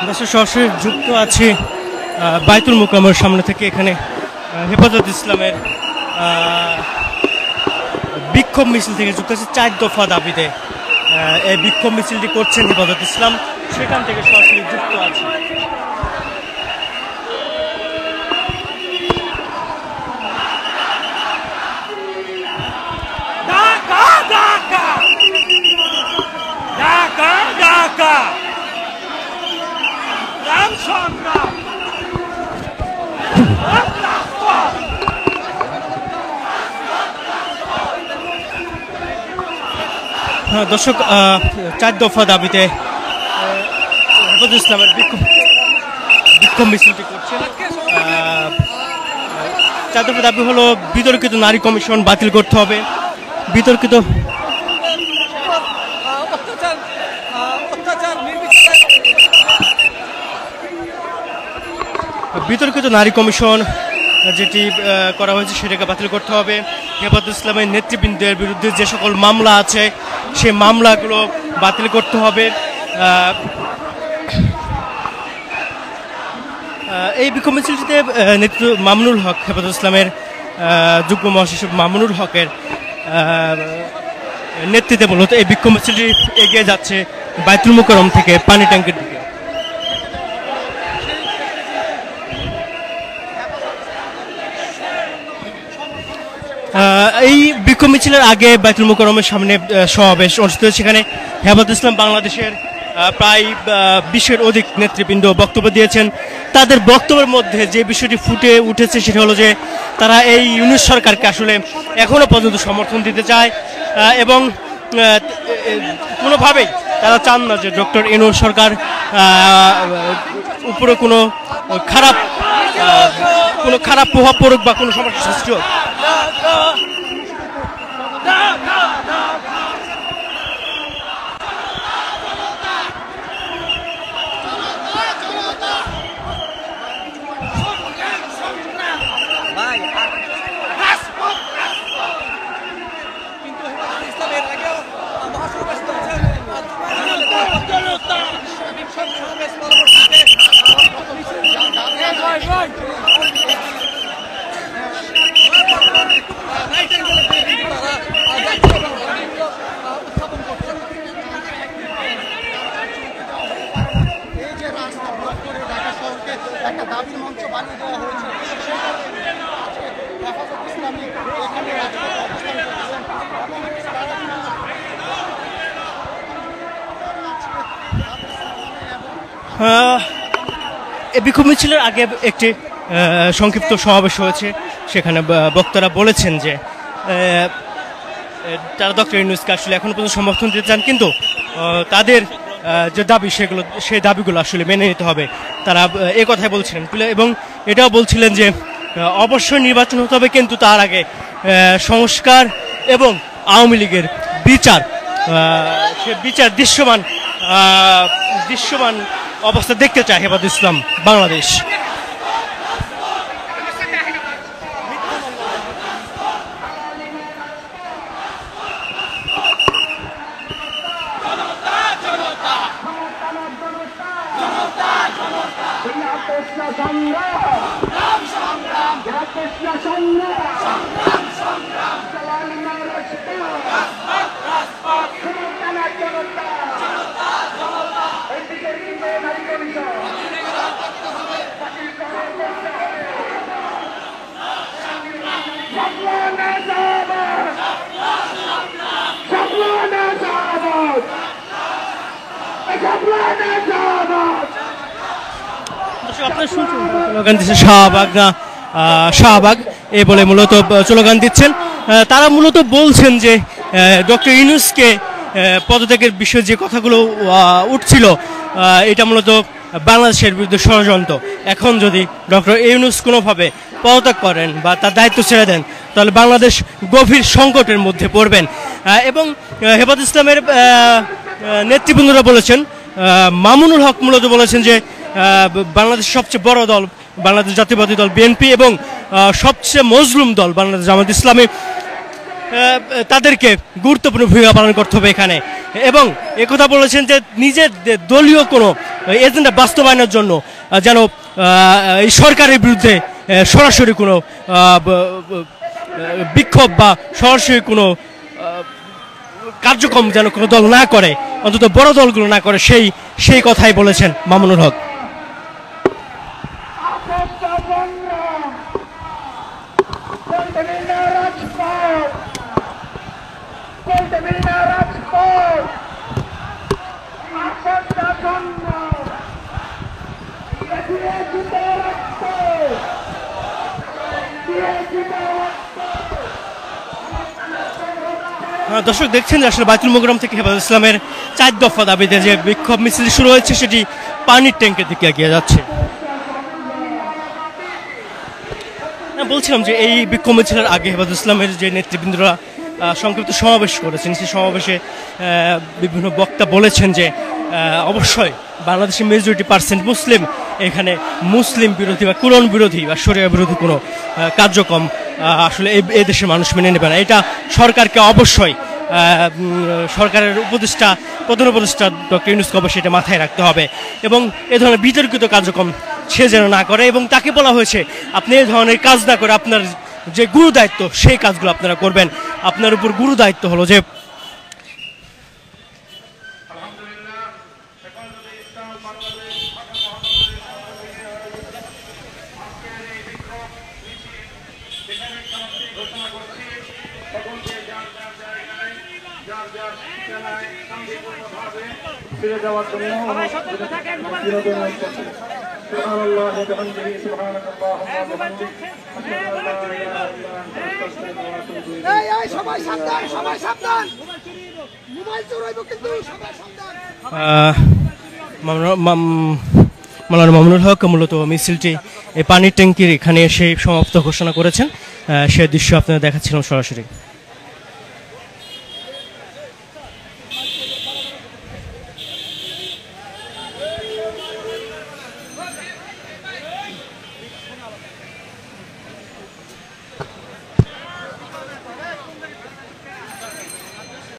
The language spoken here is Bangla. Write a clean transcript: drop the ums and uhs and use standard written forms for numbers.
দেশের সরাসরি যুক্ত আছি বাইতুল মোকাররমের সামনে থেকে। এখানে হেফাজত ইসলামের বিক্ষোভ মিছিল থেকে যুক্ত আছে 4 দফা দাবিতে। এই বিক্ষোভ মিছিলটি করছেন হেফাজত ইসলাম, সেখান থেকে সরাসরি যুক্ত আছে। দর্শক, 4 দফা দাবিতে হেফাজত ইসলামের বিক্ষোভ মিছিলটি করছেন। 4 দফা দাবি হলো বিতর্কিত নারী কমিশন বাতিল করতে হবে, বিতর্কিত নারী কমিশন যেটি করা হয়েছে সেটাকে বাতিল করতে হবে। হেফাজত ইসলামের নেতৃবৃন্দের বিরুদ্ধে যে সকল মামলা আছে সেই মামলাগুলো বাতিল করতে হবে। এই বিক্ষোভ মিছিলটিতে মামুনুল হক, হেফাজত ইসলামের যুগ্ম মহাসচিব মামুনুল হকের নেতৃত্বে মূলত এই বিক্ষোভ মিছিলটি এগিয়ে যাচ্ছে বাইতুল মোকাররম থেকে পানি ট্যাঙ্কের দিকে। এই বিক্ষোভ মিছিলের আগে বাইতুল মোকাররমের সামনে সমাবেশ অনুষ্ঠিত হয়েছে। সেখানে হেফাজত ইসলাম বাংলাদেশের প্রায় 20-এর অধিক নেতৃবৃন্দ বক্তব্য দিয়েছেন। তাদের বক্তব্যের মধ্যে যে বিষয়টি ফুটে উঠেছে সেটা হলো যে তারা এই ইউনূস সরকারকে আসলে এখনো পর্যন্ত সমর্থন দিতে চায় এবং কোনোভাবেই তারা চান না যে ডক্টর ইউনূস সরকার উপরে কোনো খারাপ প্রভাব পড়ুক বা কোনো সমস্যা সৃষ্টি হোক। এই বিক্ষোভ মিছিলের আগে একটি সংক্ষিপ্ত সমাবেশ হয়েছে। সেখানে বক্তারা বলেছেন যে তারা ডক্টর ইউনূসকে আসলে এখনো পর্যন্ত সমর্থন দিতে চান, কিন্তু তাদের যে দাবি সেই দাবিগুলো আসলে মেনে নিতে হবে। তারা এই কথাই বলছিলেন এবং এটাও বলছিলেন যে অবশ্যই নির্বাচন হতে হবে, কিন্তু তার আগে সংস্কার এবং আওয়ামী লীগের বিচার দৃশ্যমান অবস্থা দেখতে চায় হেফাজত ইসলাম বাংলাদেশ। স্লোগান দিচ্ছে শাহবাগ এই বলে মূলত স্লোগান দিচ্ছেন। তারা মূলত বলছেন যে ডক্টর ইউনূসকে পদত্যাগের বিষয়ে যে কথাগুলো উঠছিল এটা মূলত বাংলাদেশের বিরুদ্ধে ষড়যন্ত্র। এখন যদি ডক্টর ইউনূস কোনোভাবে পদত্যাগ করেন বা তার দায়িত্ব ছেড়ে দেন তাহলে বাংলাদেশ গভীর সংকটের মধ্যে পড়বেন। এবং হেফাজত ইসলামের নেতৃবৃন্দরা বলেছেন, মামুনুল হক মূলত বলেছেন যে বাংলাদেশের সবচেয়ে বড় দল বাংলাদেশ জাতীয়তাবাদী দল বিএনপি এবং সবচেয়ে মজলুম দল বাংলাদেশ জামায়াত ইসলামী, তাদেরকে গুরুত্বপূর্ণ ভূমিকা পালন করতে হবে এখানে, এবং একথা বলেছেন যে নিজের দলীয় কোনো এজেন্ডা বাস্তবায়নের জন্য যেন এই সরকারের বিরুদ্ধে সরাসরি কোনো বিক্ষোভ বা সরাসরি কোনো কার্যক্রম যেন কোনো দল না করে, অন্তত বড় দলগুলো না করে, সেই কথাই বলেছেন মামুনুল হক। দর্শক দেখছেন যে আসলে বায়তুল মোকাররম থেকে হেফাজত ইসলামের 4 দফা দাবিতে যে বিক্ষোভ মিছিল শুরু হয়েছে সেটি পানির ট্যাঙ্কের দিকে এগিয়ে যাচ্ছে। বলছিলাম যে এই বিক্ষোভ মিছিলের আগে হেফাজত ইসলামের যে নেতৃবৃন্দরা সংক্ষিপ্ত সমাবেশ করেছেন, সেই সমাবেশে বিভিন্ন বক্তা বলেছেন যে অবশ্যই বাংলাদেশের মেজরিটি পার্সেন্ট মুসলিম, এখানে মুসলিম বিরোধী বা কুরআন বিরোধী বা শরিয়া বিরোধী কোনো কার্যক্রম আসলে এই দেশের মানুষ মেনে নেবে না। এটা সরকারকে অবশ্যই সরকারের প্রধান উপদেষ্টা ডক্টর ইউনূসকে অবশ্যই এটা মাথায় রাখতে হবে, এবং এ ধরনের বিতর্কিত কার্যক্রম সে যেন না করে। এবং তাকে বলা হয়েছে আপনি এই ধরনের কাজ না করে আপনার যে গুরু দায়িত্ব সেই কাজগুলো আপনারা করবেন। আপনার উপর গুরু দায়িত্ব হলো যে ফিরে যাওয়ার জন্য মাওলানা মামুনুল হক মূলত মিছিলটি এই পানির ট্যাঙ্কির এখানে এসে সমাপ্ত ঘোষণা করেছেন। সে দৃশ্য আপনারা দেখাচ্ছিলাম সরাসরি।